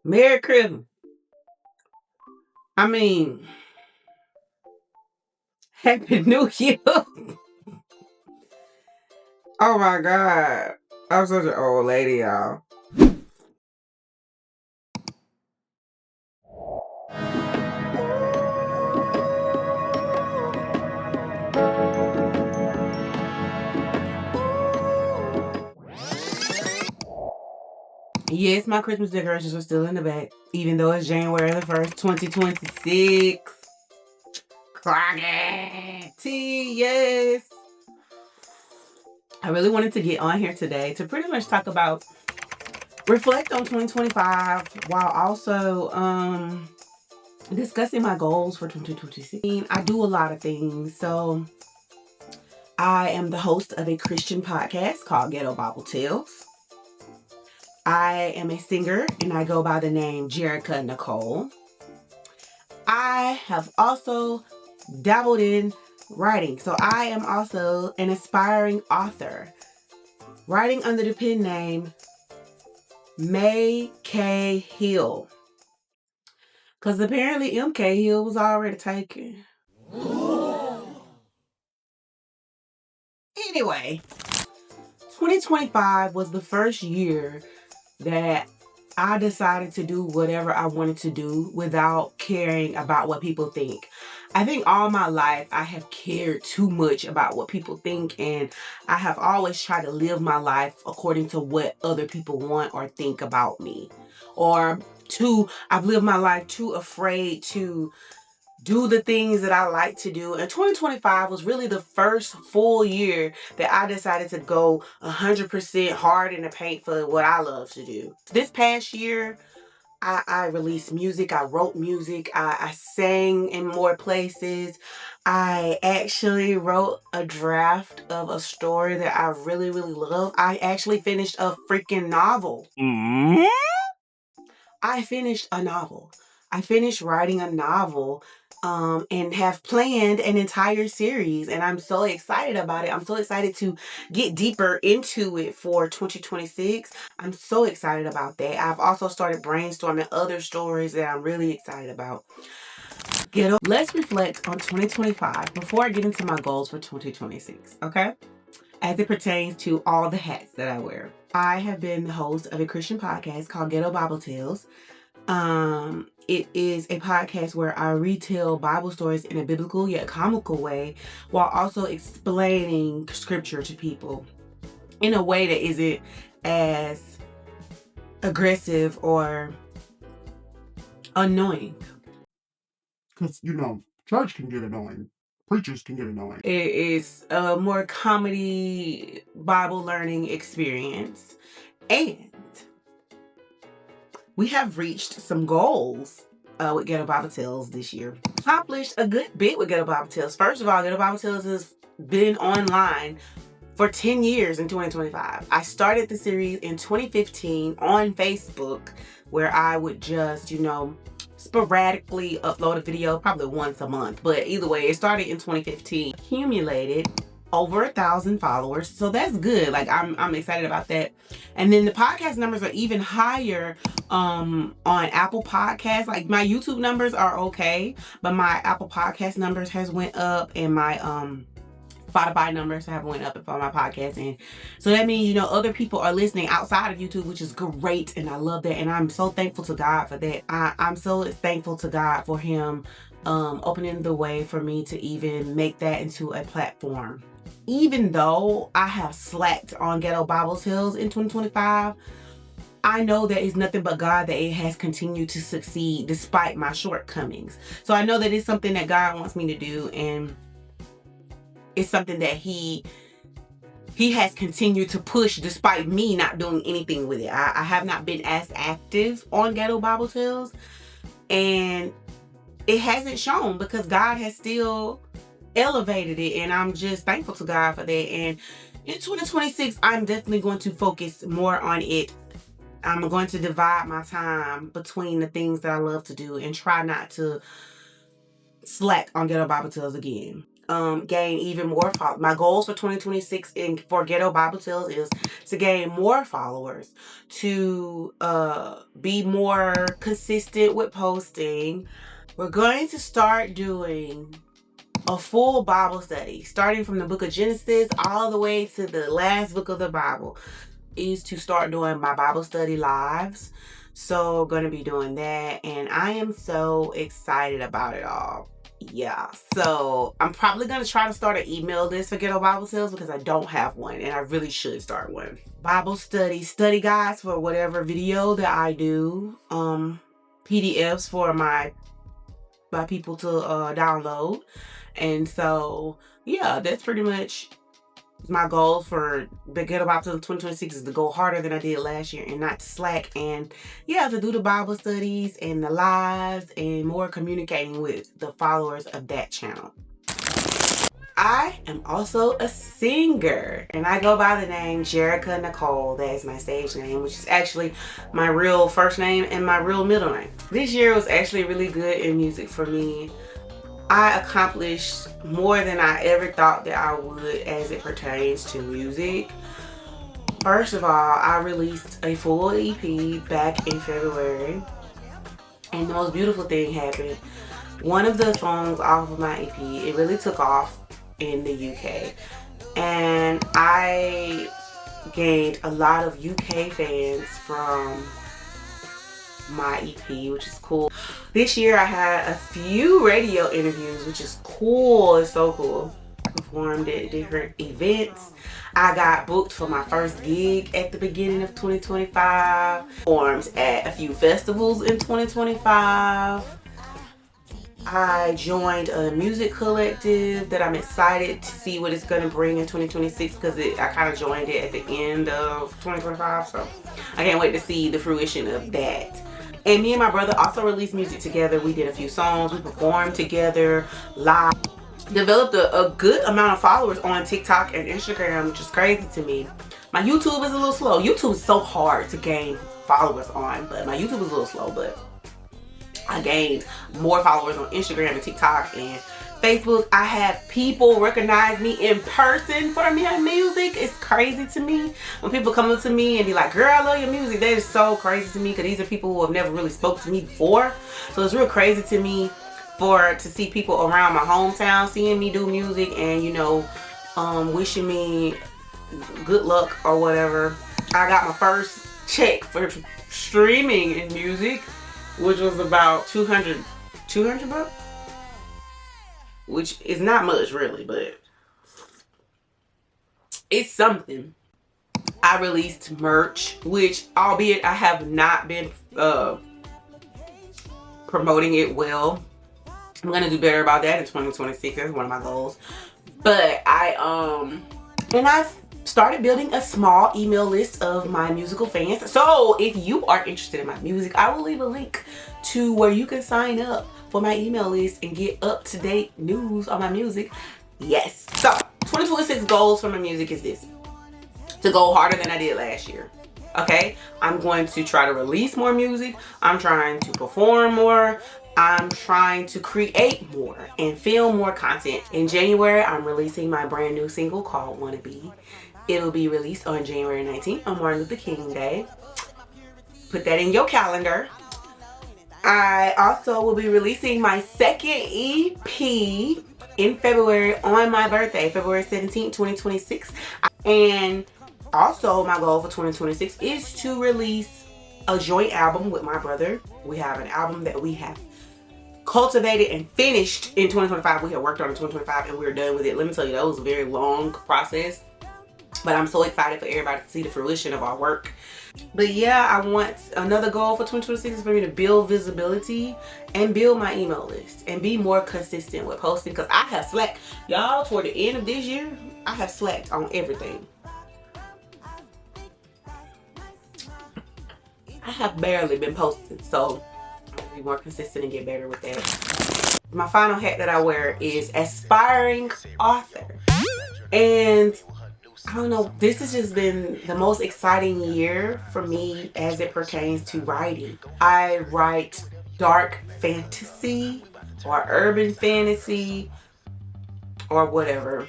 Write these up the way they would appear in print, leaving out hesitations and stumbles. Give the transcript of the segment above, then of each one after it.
Merry Christmas. I mean, Happy New Year. Oh my God. I'm such an old lady, y'all. Yes, my Christmas decorations are still in the back, even though it's January the 1st, 2026. Clocky tea, yes. I really wanted to get on here today to pretty much talk about, reflect on 2025 while also discussing my goals for 2026. I do a lot of things. So I am the host of a Christian podcast called Ghetto Bible Tales. I am a singer and I go by the name Jerrica Knicole. I have also dabbled in writing. So I am also an aspiring author, writing under the pen name May K. Hill. Because apparently MK Hill was already taken. Anyway, 2025 was the first year that I decided to do whatever I wanted to do without caring about what people think. I think all my life I have cared too much about what people think, and I have always tried to live my life according to what other people want or think about me. I've lived my life too afraid to do the things that I like to do. And 2025 was really the first full year that I decided to go 100% hard in the paint for what I love to do. This past year, I released music, I wrote music, I sang in more places. I actually wrote a draft of a story that I really, really love. I actually finished a freaking novel. I finished a novel. I finished writing a novel and have planned an entire series, and I'm so excited about it. I'm so excited to get deeper into it for 2026. I'm so excited about that. I've also started brainstorming other stories that I'm really excited about. Let's reflect on 2025 before I get into my goals for 2026, okay? As it pertains to all the hats that I wear. I have been the host of a Christian podcast called Ghetto Bible Tales. It is a podcast where I retell Bible stories in a biblical yet comical way while also explaining scripture to people in a way that isn't as aggressive or annoying. Because, church can get annoying. Preachers can get annoying. It is a more comedy Bible learning experience. And we have reached some goals with Ghetto Bible Tales this year. Accomplished a good bit with Ghetto Bible Tales. First of all, Ghetto Bible Tales has been online for 10 years in 2025. I started the series in 2015 on Facebook, where I would just, sporadically upload a video, probably once a month. But either way, it started in 2015. Accumulated over 1,000 followers, so that's good. Like I'm excited about that. And then the podcast numbers are even higher on Apple Podcasts. Like my YouTube numbers are okay, but my Apple Podcast numbers has went up, and my Spotify numbers have went up for my podcast. And so that means, other people are listening outside of YouTube, which is great. And I love that. And I'm so thankful to God for that. I'm so thankful to God for him opening the way for me to even make that into a platform. Even though I have slacked on Ghetto Bible Tales in 2025, I know that it's nothing but God that it has continued to succeed despite my shortcomings. So I know that it's something that God wants me to do, and it's something that he has continued to push despite me not doing anything with it. I have not been as active on Ghetto Bible Tales, and it hasn't shown because God has still elevated it, and I'm just thankful to God for that. And in 2026, I'm definitely going to focus more on it. I'm going to divide my time between the things that I love to do and try not to slack on Ghetto Bible Tales again. gain even more followers. My goals for 2026 for Ghetto Bible Tales is to gain more followers, to be more consistent with posting. We're going to start doing a full Bible study, starting from the book of Genesis all the way to the last book of the Bible, is to start doing my Bible study lives. So going to be doing that, and I am so excited about it all. Yeah, so I'm probably going to try to start an email list for Ghetto Bible Tales because I don't have one, and I really should start one. Bible study guides for whatever video that I do, PDFs for my people to download. And so yeah, that's pretty much my goal for the Ghetto Bible Tales 2026, is to go harder than I did last year and not to slack, and yeah, to do the Bible studies and the lives and more communicating with the followers of that channel. I am also a singer, and I go by the name Jerrica Knicole. That is my stage name, which is actually my real first name and my real middle name. This year was actually really good in music for me. I accomplished more than I ever thought that I would as it pertains to music. First of all, I released a full EP back in February, and the most beautiful thing happened. One of the songs off of my EP, it really took off in the UK, and I gained a lot of UK fans from my EP, which is cool. This year I had a few radio interviews, which is cool. It's so cool. I performed at different events. I got booked for my first gig at the beginning of 2025. Performed at a few festivals in 2025. I joined a music collective that I'm excited to see what it's going to bring in 2026, because I kind of joined it at the end of 2025, so I can't wait to see the fruition of that. And me and my brother also released music together. We did a few songs, we performed together live, developed a good amount of followers on TikTok and Instagram, which is crazy to me. My YouTube is a little slow. YouTube is so hard to gain followers on, but my YouTube is a little slow, but I gained more followers on Instagram and TikTok and Facebook. I have people recognize me in person for my music. It's crazy to me when people come up to me and be like, girl, I love your music. That is so crazy to me, because these are people who have never really spoke to me before. So it's real crazy to me to see people around my hometown seeing me do music and, you know, wishing me good luck or whatever. I got my first check for streaming in music, which was about 200 bucks. Which is not much really, but it's something. I released merch, which, albeit I have not been promoting it well. I'm gonna do better about that in 2026. That's one of my goals. But I've started building a small email list of my musical fans. So if you are interested in my music, I will leave a link to where you can sign up for my email list and get up-to-date news on my music. Yes. So 2026 goals for my music is this: to go harder than I did last year. Okay, I'm going to try to release more music. I'm trying to perform more. I'm trying to create more and film more content. In January, I'm releasing my brand new single called Wanna Be. It'll be released on January 19th on Martin Luther King Day. Put that in your calendar. I also will be releasing my second EP in February on my birthday, February 17th, 2026. And also my goal for 2026 is to release a joint album with my brother. We have an album that we have cultivated and finished in 2025. We have worked on it in 2025 and we're done with it. Let me tell you, that was a very long process, but I'm so excited for everybody to see the fruition of our work. But yeah, I want another goal for 2026 is for me to build visibility and build my email list and be more consistent with posting, because I have slacked. Y'all, toward the end of this year, I have slacked on everything. I have barely been posting, so I'll be more consistent and get better with that. My final hat that I wear is aspiring author. And I don't know, this has just been the most exciting year for me as it pertains to writing. I write dark fantasy or urban fantasy, or whatever.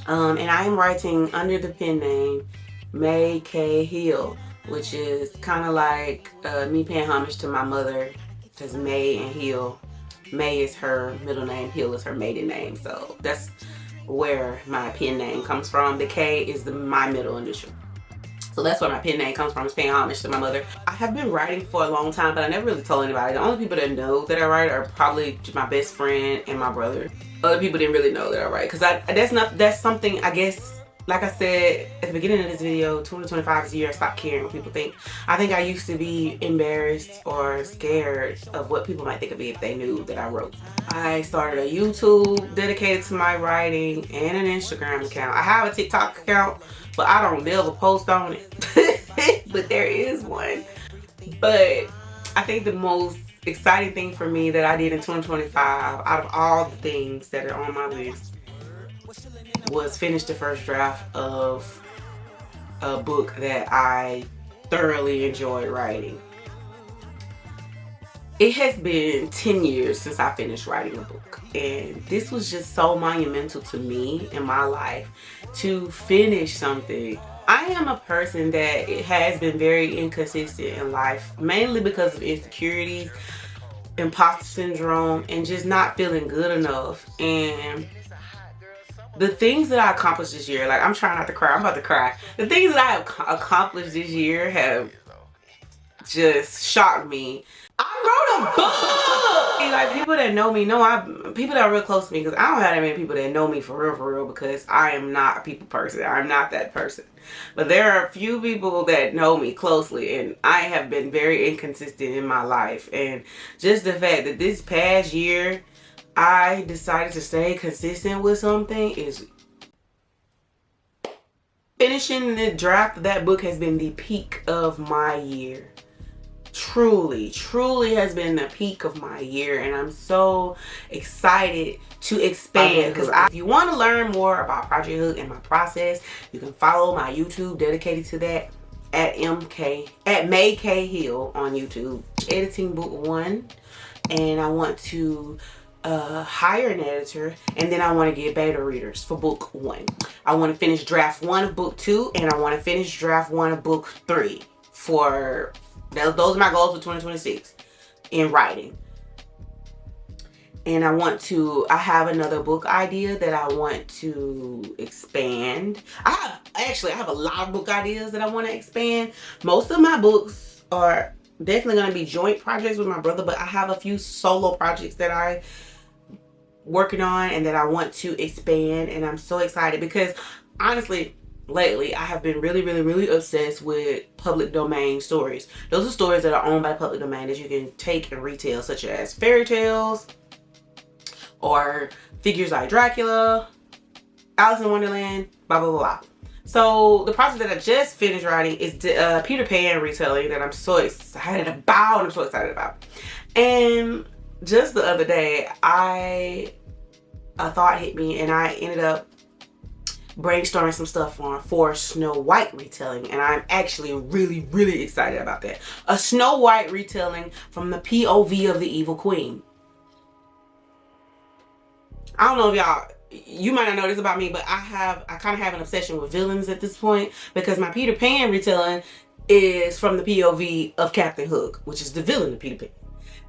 And I am writing under the pen name May K. Hill, which is kind of like me paying homage to my mother, because May and Hill. May is her middle name, Hill is her maiden name. So that's where my pen name comes from. The K is my middle initial. So that's where my pen name comes from, is paying homage to my mother. I have been writing for a long time, but I never really told anybody. The only people that know that I write are probably my best friend and my brother. Other people didn't really know that I write, because that's something, I guess, like I said at the beginning of this video, 2025 is the year I stopped caring what people think. I think I used to be embarrassed or scared of what people might think of me if they knew that I wrote. I started a YouTube dedicated to my writing and an Instagram account. I have a TikTok account, but I don't never post on it. But there is one. But I think the most exciting thing for me that I did in 2025, out of all the things that are on my list, was finish the first draft of a book that I thoroughly enjoyed writing. It has been 10 years since I finished writing a book, and this was just so monumental to me in my life to finish something. I am a person that has been very inconsistent in life, mainly because of insecurities, imposter syndrome, and just not feeling good enough. And the things that I accomplished this year, like, I'm trying not to cry, I'm about to cry. The things that I have accomplished this year have just shocked me. I wrote a book! Like, people that know me know people that are real close to me, because I don't have that many people that know me for real, because I am not a people person. I'm not that person. But there are a few people that know me closely, and I have been very inconsistent in my life. And just the fact that this past year I decided to stay consistent with something is... Finishing the draft of that book has been the peak of my year. Truly has been the peak of my year, and I'm so excited to expand. Because if you want to learn more about Project Hook and my process, you can follow my YouTube dedicated to that at May K Hill on YouTube. Editing book 1, and I want to hire an editor, and then I want to get beta readers for book 1. I want to finish draft 1 of book 2, and I want to finish draft 1 of book 3 for... Those are my goals for 2026 in writing. And I have another book idea that I want to expand. I have a lot of book ideas that I want to expand. Most of my books are definitely going to be joint projects with my brother, but I have a few solo projects that I'm working on and that I want to expand. And I'm so excited because, honestly, lately I have been really obsessed with public domain stories. Those are stories that are owned by public domain that you can take and retell, such as fairy tales or figures like Dracula, Alice in Wonderland, blah blah blah. So the project that I just finished writing is the Peter Pan retelling that I'm so excited about. And just the other day a thought hit me, and I ended up brainstorming some stuff for Snow White retelling, and I'm actually really excited about that. A Snow White retelling from the POV of the evil queen. I don't know if you might not know this about me, but I kind of have an obsession with villains at this point, because my Peter Pan retelling is from the POV of Captain Hook, which is the villain of Peter Pan.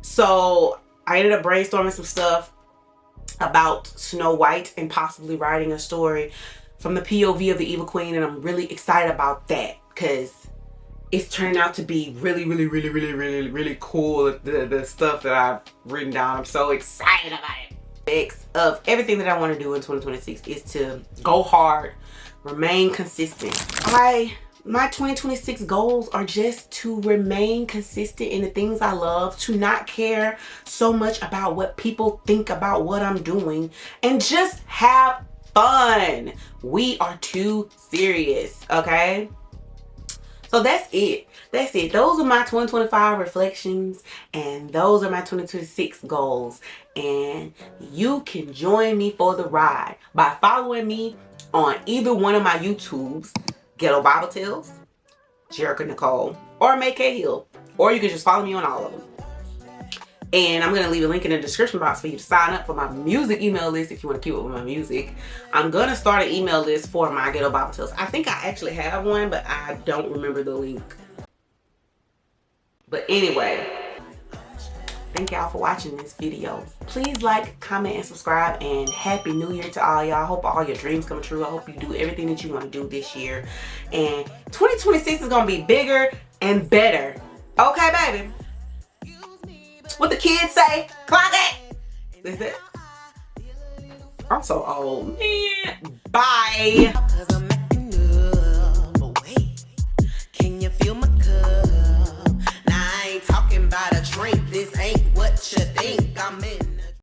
So I ended up brainstorming some stuff about Snow White and possibly writing a story from the POV of the evil queen, and I'm really excited about that because it's turning out to be really cool. The stuff that I've written down, I'm so excited about it. Next of everything that I want to do in 2026 is to go hard, remain consistent. My 2026 goals are just to remain consistent in the things I love, to not care so much about what people think about what I'm doing, and just have fun. We are too serious, okay? So that's it. Those are my 2025 reflections, and those are my 2026 goals. And you can join me for the ride by following me on either one of my YouTubes, Ghetto Bible Tales, Jerrica Knicole, or May K Hill. Or you can just follow me on all of them. And I'm going to leave a link in the description box for you to sign up for my music email list if you want to keep up with my music. I'm going to start an email list for my Ghetto Bible Tales. I think I actually have one, but I don't remember the link. But anyway, thank y'all for watching this video. Please like, comment, and subscribe. And Happy New Year to all y'all. I hope all your dreams come true. I hope you do everything that you want to do this year. And 2026 is going to be bigger and better. Okay, baby? What the kids say? Clock it! Is it? I'm so old. Man. Bye. Can you feel my cup? Now I ain't talking about a drink. This ain't what you think I'm in.